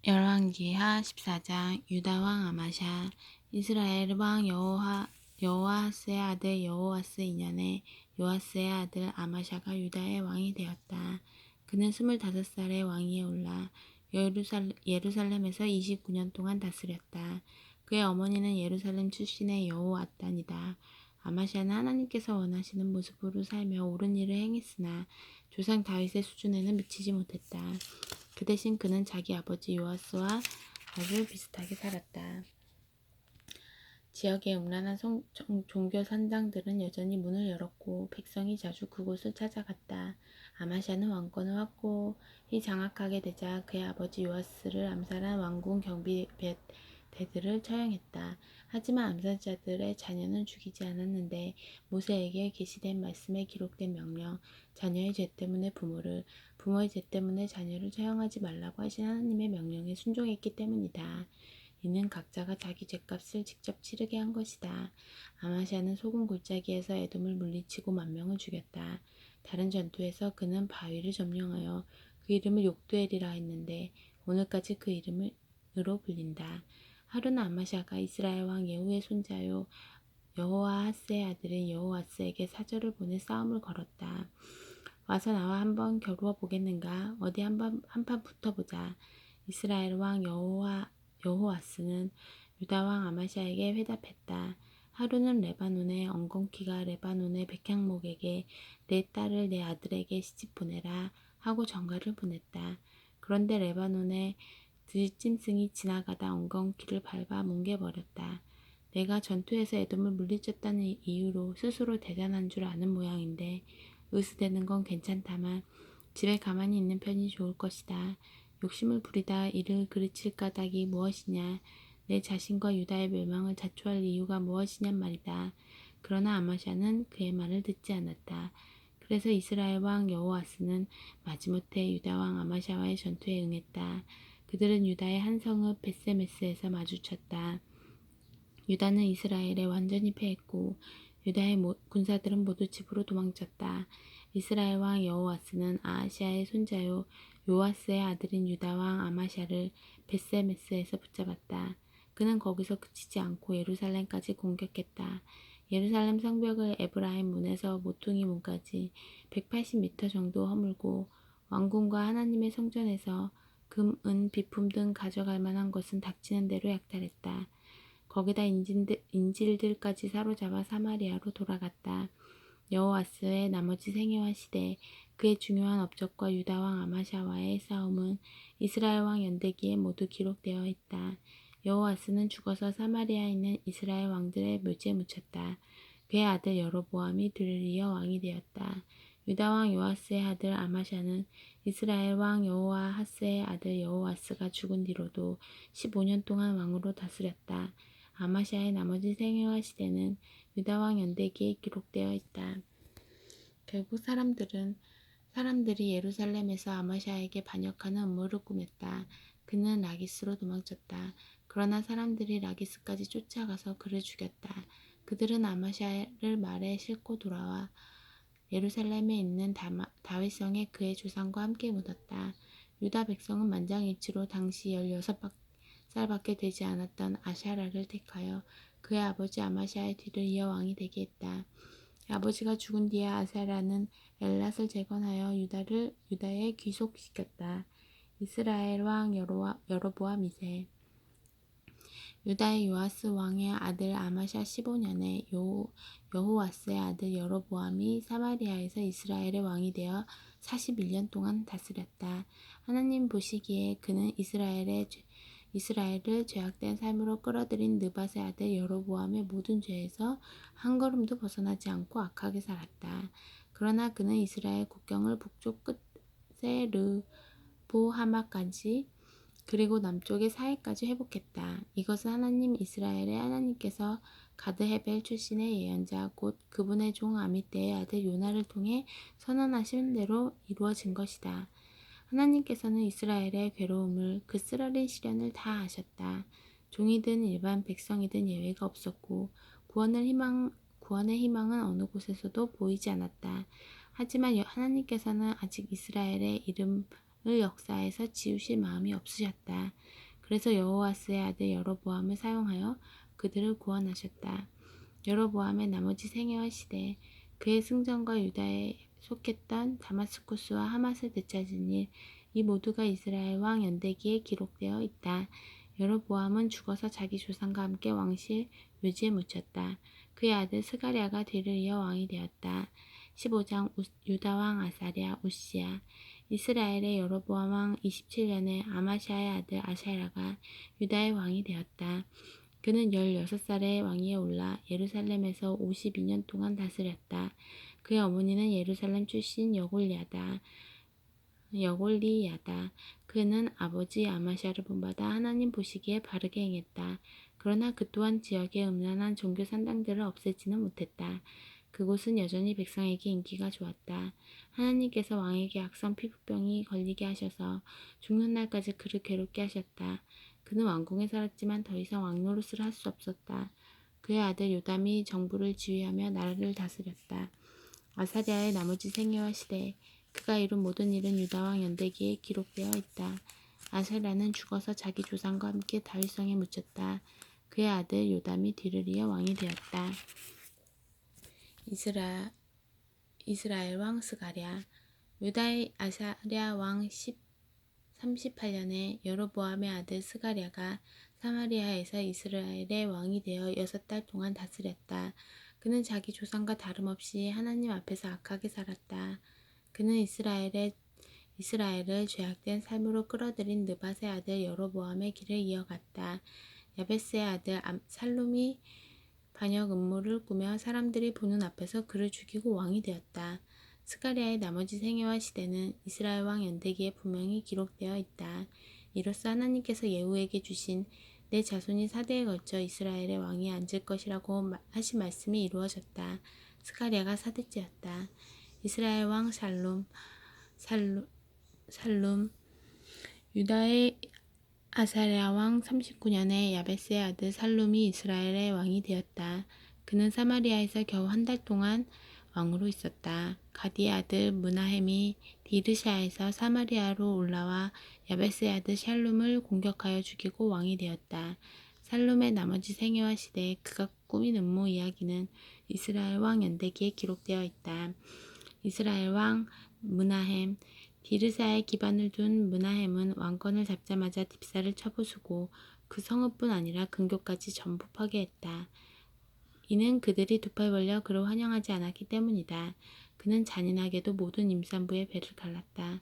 열왕기하 14장. 유다 왕 아마샤. 이스라엘 왕 여호아스의 아들 여호아스 2년에 요아스의 아들 아마샤가 유다의 왕이 되었다. 그는 25살에 왕위에 올라 예루살렘에서 29년 동안 다스렸다. 그의 어머니는 예루살렘 출신의 여호아단이다. 아마샤는 하나님께서 원하시는 모습으로 살며 옳은 일을 행했으나 조상 다윗의 수준에는 미치지 못했다. 그 대신 그는 자기 아버지 요아스와 아주 비슷하게 살았다. 지역의 음란한 종교 선장들은 여전히 문을 열었고 백성이 자주 그곳을 찾아갔다. 아마샤는 왕권을 확고히 장악하게 되자 그의 아버지 요아스를 암살한 왕궁 경비대들을 처형했다. 하지만 암살자들의 자녀는 죽이지 않았는데 모세에게 계시된 말씀에 기록된 명령, 자녀의 죄 때문에 부모의 죄 때문에 자녀를 처형하지 말라고 하신 하나님의 명령에 순종했기 때문이다. 이는 각자가 자기 죄값을 직접 치르게 한 것이다. 아마샤는 소금 골짜기에서 에돔을 물리치고 10,000명을 죽였다. 다른 전투에서 그는 바위를 점령하여 그 이름을 욕두엘이라 했는데 오늘까지 그 이름으로 불린다. 하루는 아마샤가 이스라엘 왕 예후의 손자요 여호아하스의 아들인 여호아스에게 사절을 보내 싸움을 걸었다. 와서 나와 한번 겨루어 보겠는가? 어디 한판 붙어보자. 이스라엘 왕 여호아스는 유다 왕 아마샤에게 회답했다. 하루는 레바논의 엉겅퀴가 레바논의 백향목에게 내 딸을 내 아들에게 시집 보내라 하고 전가를 보냈다. 그런데 레바논의 들짐승이 지나가다 엉겅퀴를 밟아 뭉개버렸다. 내가 전투에서 에돔을 물리쳤다는 이유로 스스로 대단한 줄 아는 모양인데 의스대는 건 괜찮다만 집에 가만히 있는 편이 좋을 것이다. 욕심을 부리다 이를 그르칠 까닭이 무엇이냐. 내 자신과 유다의 멸망을 자초할 이유가 무엇이냔 말이다. 그러나 아마샤는 그의 말을 듣지 않았다. 그래서 이스라엘 왕 여호아스는 마지못해 유다 왕 아마샤와의 전투에 응했다. 그들은 유다의 한 성읍 벳세메스에서 마주쳤다. 유다는 이스라엘에 완전히 패했고 유다의 군사들은 모두 집으로 도망쳤다. 이스라엘 왕 여호아스는 아하시아의 손자요 요아스의 아들인 유다 왕 아마샤를 벳세메스에서 붙잡았다. 그는 거기서 그치지 않고 예루살렘까지 공격했다. 예루살렘 성벽을 에브라임 문에서 모퉁이 문까지 180m 정도 허물고 왕궁과 하나님의 성전에서 금, 은, 비품 등 가져갈 만한 것은 닥치는 대로 약탈했다. 거기다 인질들까지 사로잡아 사마리아로 돌아갔다. 여호아스의 나머지 생애와 시대, 그의 중요한 업적과 유다 왕 아마샤와의 싸움은 이스라엘 왕 연대기에 모두 기록되어 있다. 여호아스는 죽어서 사마리아에 있는 이스라엘 왕들의 묘지에 묻혔다. 그의 아들 여로보암이 그를 이어 왕이 되었다. 유다 왕 요아스의 아들 아마샤는 이스라엘 왕 여호아하스의 아들 여호아스가 죽은 뒤로도 15년 동안 왕으로 다스렸다. 아마샤의 나머지 생애와 시대는 유다 왕 연대기에 기록되어 있다. 결국 사람들이 예루살렘에서 아마샤에게 반역하는 음모를 꾸몄다. 그는 라기스로 도망쳤다. 그러나 사람들이 라기스까지 쫓아가서 그를 죽였다. 그들은 아마샤를 말에 싣고 돌아와 예루살렘에 있는 다윗성에 그의 조상과 함께 묻었다. 유다 백성은 만장일치로 당시 16살밖에 되지 않았던 아샤라를 택하여 그의 아버지 아마샤의 뒤를 이어 왕이 되게 했다. 아버지가 죽은 뒤에 아사라는 엘랏을 재건하여 유다에 귀속시켰다. 이스라엘 왕 여로보암 2세. 유다의 요아스 왕의 아들 아마샤 15년에 여호와스의 아들 여로보암이 사마리아에서 이스라엘의 왕이 되어 41년 동안 다스렸다. 하나님 보시기에 그는 이스라엘을 죄악된 삶으로 끌어들인 느밧의 아들 여로보암의 모든 죄에서 한 걸음도 벗어나지 않고 악하게 살았다. 그러나 그는 이스라엘 국경을 북쪽 끝에 르보하마까지 그리고 남쪽의 사해까지 회복했다. 이것은 이스라엘의 하나님께서 가드헤벨 출신의 예언자 곧 그분의 종 아미떼의 아들 요나를 통해 선언하신 대로 이루어진 것이다. 하나님께서는 이스라엘의 괴로움을 그 쓰라린 시련을 다 아셨다. 종이든 일반 백성이든 예외가 없었고 구원의 희망은 어느 곳에서도 보이지 않았다. 하지만 하나님께서는 아직 이스라엘의 이름은 역사에서 지우실 마음이 없으셨다. 그래서 여호와스의 아들 여로보암을 사용하여 그들을 구원하셨다. 여로보암의 나머지 생애와 시대, 그의 승전과 유다에 속했던 다마스쿠스와 하맛을 되찾은 일, 이 모두가 이스라엘 왕 연대기에 기록되어 있다. 여로보암은 죽어서 자기 조상과 함께 왕실 묘지에 묻혔다. 그의 아들 스가랴가 뒤를 이어 왕이 되었다. 15장 유다 왕 아사랴 우시야. 이스라엘의 여로보암 왕 27년에 아마시아의 아들 아샤랴가 유다의 왕이 되었다. 그는 16살에 왕위에 올라 예루살렘에서 52년 동안 다스렸다. 그의 어머니는 예루살렘 출신 여골리야다. 그는 아버지 아마시아를 본받아 하나님 보시기에 바르게 행했다. 그러나 그 또한 지역의 음란한 종교 산당들을 없애지는 못했다. 그곳은 여전히 백성에게 인기가 좋았다. 하나님께서 왕에게 악성 피부병이 걸리게 하셔서 죽는 날까지 그를 괴롭게 하셨다. 그는 왕궁에 살았지만 더 이상 왕 노릇을 할 수 없었다. 그의 아들 요담이 정부를 지휘하며 나라를 다스렸다. 아사랴의 나머지 생애와 시대, 그가 이룬 모든 일은 유다왕 연대기에 기록되어 있다. 아사랴는 죽어서 자기 조상과 함께 다윗성에 묻혔다. 그의 아들 요담이 뒤를 이어 왕이 되었다. 이스라엘 왕 스가랴. 유다의 아사랴 왕 38년에 여로보암의 아들 스가랴가 사마리아에서 이스라엘의 왕이 되어 6달 동안 다스렸다. 그는 자기 조상과 다름없이 하나님 앞에서 악하게 살았다. 그는 이스라엘을 죄악된 삶으로 끌어들인 느밧의 아들 여로보암의 길을 이어갔다. 야베스의 아들 살룸이 반역 음모를 꾸며 사람들이 보는 앞에서 그를 죽이고 왕이 되었다. 스가랴의 나머지 생애와 시대는 이스라엘 왕 연대기에 분명히 기록되어 있다. 이로써 하나님께서 예후에게 주신 내 자손이 4대에 걸쳐 이스라엘의 왕이 앉을 것이라고 하신 말씀이 이루어졌다. 스가랴가 4대째였다. 이스라엘 왕 살룸 유다의 아사랴 왕 39년에 야베스의 아들 살룸이 이스라엘의 왕이 되었다. 그는 사마리아에서 겨우 1달 동안 왕으로 있었다. 가디의 아들 므나헴이 디르샤에서 사마리아로 올라와 야베스의 아들 샬룸을 공격하여 죽이고 왕이 되었다. 살룸의 나머지 생애와 시대에 그가 꾸민 음모 이야기는 이스라엘 왕 연대기에 기록되어 있다. 이스라엘 왕 므나헴. 디르사에 기반을 둔 므나헴은 왕권을 잡자마자 딥사를 쳐부수고 그 성읍뿐 아니라 근교까지 전부 파괴했다. 이는 그들이 두 팔 벌려 그를 환영하지 않았기 때문이다. 그는 잔인하게도 모든 임산부의 배를 갈랐다.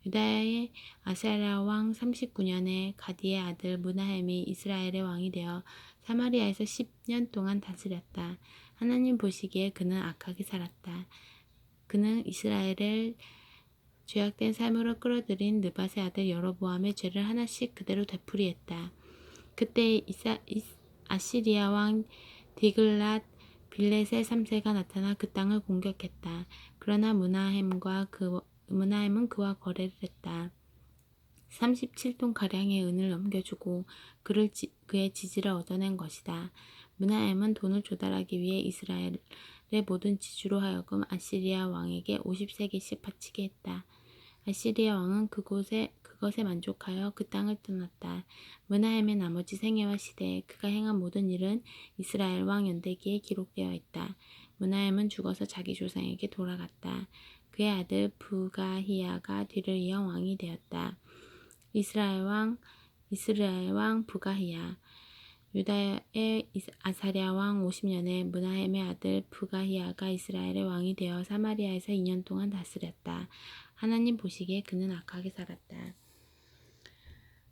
유다의 아사랴 왕 39년에 가디의 아들 므나헴이 이스라엘의 왕이 되어 사마리아에서 10년 동안 다스렸다. 하나님 보시기에 그는 악하게 살았다. 그는 이스라엘을 죄악된 삶으로 끌어들인 느밧의 아들 여로보암의 죄를 하나씩 그대로 되풀이했다. 그때 아시리아 왕 디글랏 빌렛의 3세가 나타나 그 땅을 공격했다. 그러나 므나헴은 그와 거래를 했다. 37톤가량의 은을 넘겨주고 그의 지지를 얻어낸 것이다. 므나헴은 돈을 조달하기 위해 이스라엘의 모든 지주로 하여금 아시리아 왕에게 50세겔씩 바치게 했다. 아시리아 왕은 그것에 만족하여 그 땅을 떠났다. 므나헴의 나머지 생애와 시대에 그가 행한 모든 일은 이스라엘 왕 연대기에 기록되어 있다. 므나헴은 죽어서 자기 조상에게 돌아갔다. 그의 아들 부가히야가 뒤를 이어 왕이 되었다. 이스라엘 왕 부가히야. 유다의 아사랴 왕 50년에 므나헴의 아들 부가히야가 이스라엘의 왕이 되어 사마리아에서 2년 동안 다스렸다. 하나님 보시기에 그는 악하게 살았다.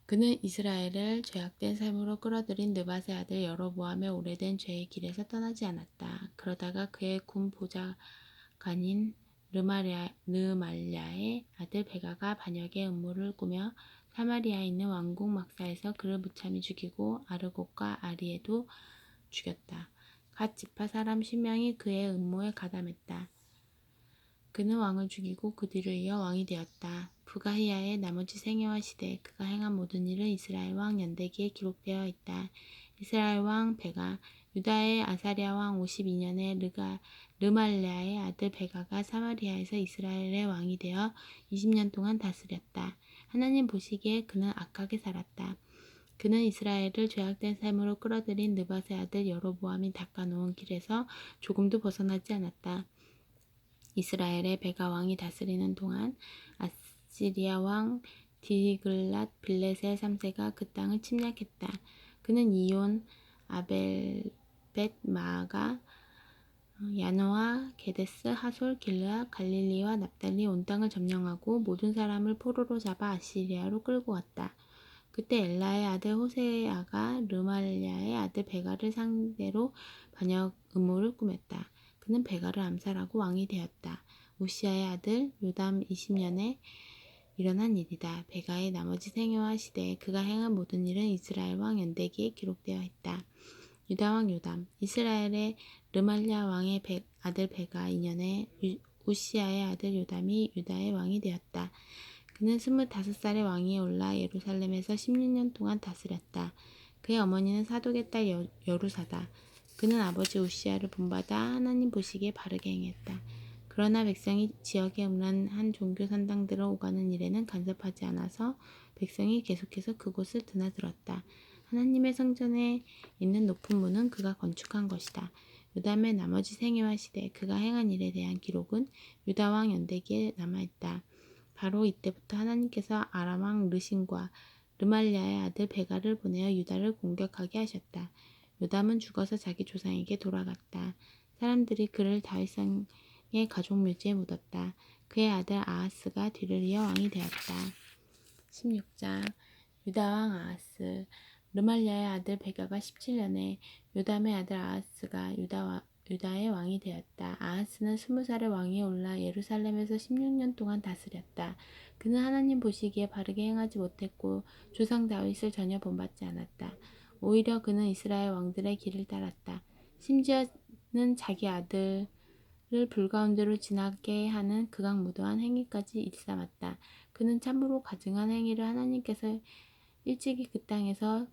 그는 이스라엘을 죄악된 삶으로 끌어들인 느밧의 아들 여로보암의 오래된 죄의 길에서 떠나지 않았다. 그러다가 그의 군 보좌관인 르말랴의 아들 베가가 반역의 음모를 꾸며 사마리아에 있는 왕궁 막사에서 그를 무참히 죽이고 아르곳과 아리에도 죽였다. 갓 지파 사람 10명이 그의 음모에 가담했다. 그는 왕을 죽이고 그 뒤를 이어 왕이 되었다. 부가히야의 나머지 생애와 시대, 그가 행한 모든 일은 이스라엘 왕 연대기에 기록되어 있다. 이스라엘 왕 베가. 유다의 아사랴 왕 52년에 르말랴의 아들 베가가 사마리아에서 이스라엘의 왕이 되어 20년 동안 다스렸다. 하나님 보시기에 그는 악하게 살았다. 그는 이스라엘을 죄악된 삶으로 끌어들인 느밧의 아들 여로보암이 닦아놓은 길에서 조금도 벗어나지 않았다. 이스라엘의 베가 왕이 다스리는 동안 아시리아 왕 디글랏 빌레셀 3세가 그 땅을 침략했다. 그는 이온, 아벨벳 마아가, 야노아, 게데스, 하솔, 길르앗, 갈릴리와 납달리 온 땅을 점령하고 모든 사람을 포로로 잡아 아시리아로 끌고 갔다. 그때 엘라의 아들 호세아가 르말랴의 아들 베가를 상대로 반역 음모를 꾸몄다. 그는 베가를 암살하고 왕이 되었다. 우시아의 아들 요담 20년에 일어난 일이다. 베가의 나머지 생애와 시대에 그가 행한 모든 일은 이스라엘 왕 연대기에 기록되어 있다. 유다 왕 요담, 이스라엘의 르말랴 왕의 아들 베가 2년에 우시아의 아들 요담이 유다의 왕이 되었다. 그는 25살의 왕위에 올라 예루살렘에서 16년 동안 다스렸다. 그의 어머니는 사독의 딸 여루사다. 그는 아버지 우시아를 본받아 하나님 보시기에 바르게 행했다. 그러나 백성이 지역에 음란한 종교 산당들을 오가는 일에는 간섭하지 않아서 백성이 계속해서 그곳을 드나들었다. 하나님의 성전에 있는 높은 문은 그가 건축한 것이다. 요담의 나머지 생애와 시대 그가 행한 일에 대한 기록은 유다 왕 연대기에 남아있다. 바로 이때부터 하나님께서 아람 왕 르신과 르말랴의 아들 베가를 보내어 유다를 공격하게 하셨다. 요담은 죽어서 자기 조상에게 돌아갔다. 사람들이 그를 다윗성의 가족 묘지에 묻었다. 그의 아들 아하스가 뒤를 이어 왕이 되었다. 16장 유다 왕 아하스. 르말랴의 아들 베가가 17년에 요담의 아들 아하스가 유다의 왕이 되었다. 아하스는 20살의 왕위에 올라 예루살렘에서 16년 동안 다스렸다. 그는 하나님 보시기에 바르게 행하지 못했고 조상 다윗을 전혀 본받지 않았다. 오히려 그는 이스라엘 왕들의 길을 따랐다. 심지어는 자기 아들을 불 가운데로 지나게 하는 극악무도한 행위까지 일삼았다. 그는 참으로 가증한 행위를 하나님께서 일찍이 그 땅에서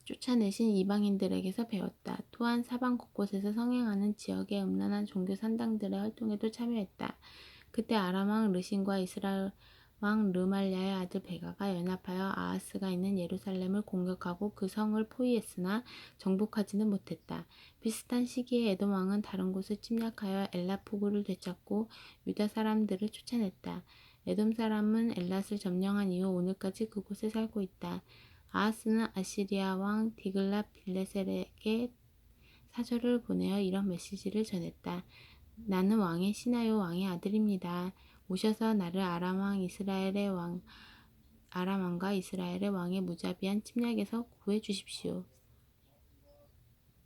쫓아내신 이방인들에게서 배웠다. 또한 사방 곳곳에서 성행하는 지역의 음란한 종교 산당들의 활동에도 참여했다. 그때 아람 왕 르신과 이스라엘 왕 르말랴의 아들 베가가 연합하여 아하스가 있는 예루살렘을 공격하고 그 성을 포위했으나 정복하지는 못했다. 비슷한 시기에 에돔 왕은 다른 곳을 침략하여 엘랏 포구를 되찾고 유다 사람들을 쫓아냈다. 에돔 사람은 엘랏을 점령한 이후 오늘까지 그곳에 살고 있다. 아하스는 아시리아 왕 디글랏 빌레셀에게 사절을 보내어 이런 메시지를 전했다. 나는 왕의 시나요 왕의 아들입니다. 오셔서 나를 아람 왕과 이스라엘의 왕의 무자비한 침략에서 구해 주십시오.